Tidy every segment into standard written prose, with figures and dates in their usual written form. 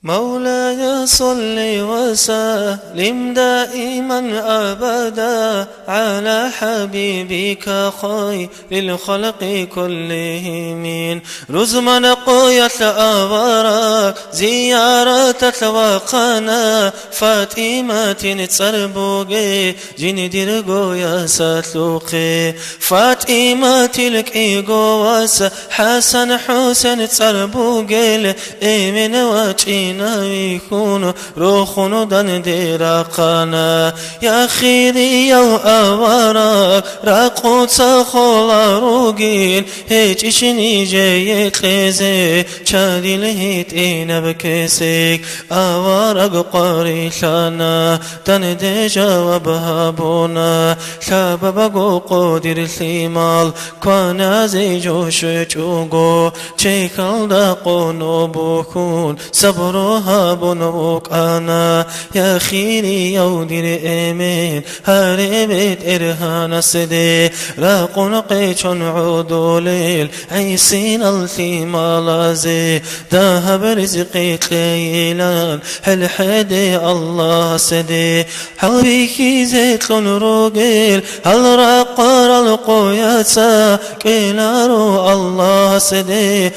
مولاي صل وسلم دائما أبدا على حبيبك خير الخلق كلهم. رزما قويت أبراك زيارة وقنا فاطمة تربوغي جندير قويا ساتلوقي فاطمة الكيغواس حسن حسن تربوغي إيمن وجين يكون روخون دان ديراقانا يا خيري يا أوراك راقوت سخولا روغين هيج إشني جيت لزي شادي لهيت إينا بكسيك أوراك قريشانا دان دي جواب هابونا شابابا قدر الثمال كوانا زي جوش جوغو شيكال دا قنوبكون صبرها بنوك أنا يا خيري يودي إيمين هاربت إرهان سدي راقون قيشون عدوليل عيسين الثمالازي ذهب رزقي قيلان هل حدي الله سدي حبيكي زيتلون روغيل هل راقر القوياسا كيلارو الله سدي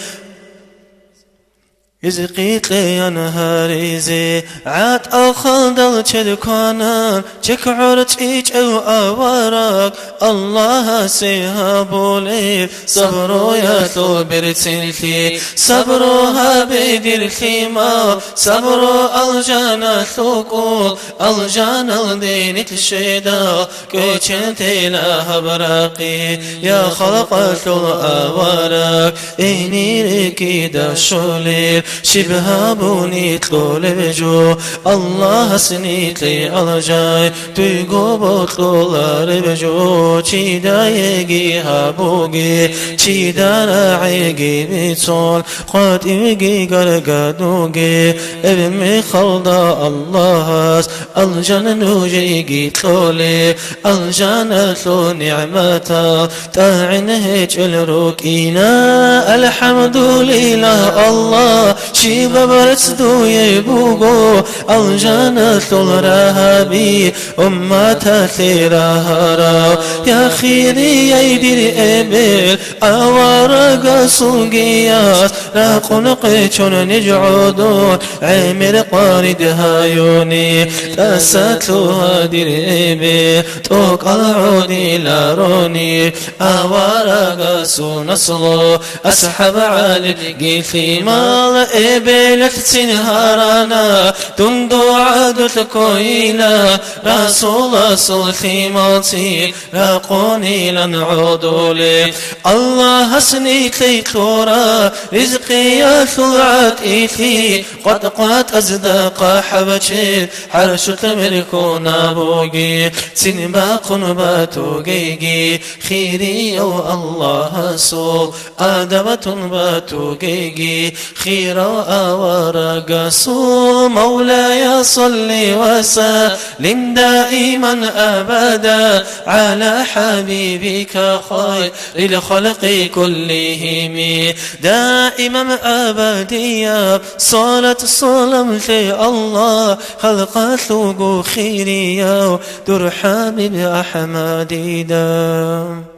يزقيت لي نهاريزي عاد أخلدل تشدكانا تكعرت إيج أو أوراك الله سيهابو لي صبرو ياتو برتنتي صبروها بدر خيما صبرو الجانا ثقول الجانا الدين تشيدا كوشنتي لها براقي يا خلقت الأوراك إني ركيدا شوليل شبهابوني طول بجو الله سنيت لي الجاي تيغو بطول ربجو چيدا يجي هابوغي چيدا راعيجي بيتول قاتيجي غرغدوغي ابن خلدا الله الجنة جيجي طولي الجنة ثو نعمتا تاعنهج الروكينا الحمد لله الله شيبا برسدو يبوغو الجنة الرهابي أمتا ثيرهارا يا خيري يدير إبل أوارق سوقياس راقون قيشون نجعودون عمر قارد هايوني تساتلوها دير إبل توق العودي لاروني أوارق سونسلو أسحب على القيثي مال إبلت سنهارانا دندو عادت كويلا رسول صلثي مالتي راقوني لنعودولي الله سنيت لي كورا رزقي ثلعت إيثي قد قات أزداق حبشي حرشت مركونا بوغي سنباق باتوغيغي خيري يو الله سول آدمة باتوغيغي خير وأورقصوا مولاي صل وسلم دائما أبدا على حبيبك خير الخلق كلهم دائما أبديا صلاة صلمت الله خلق ثوق خيريا در حبيب أحمد دام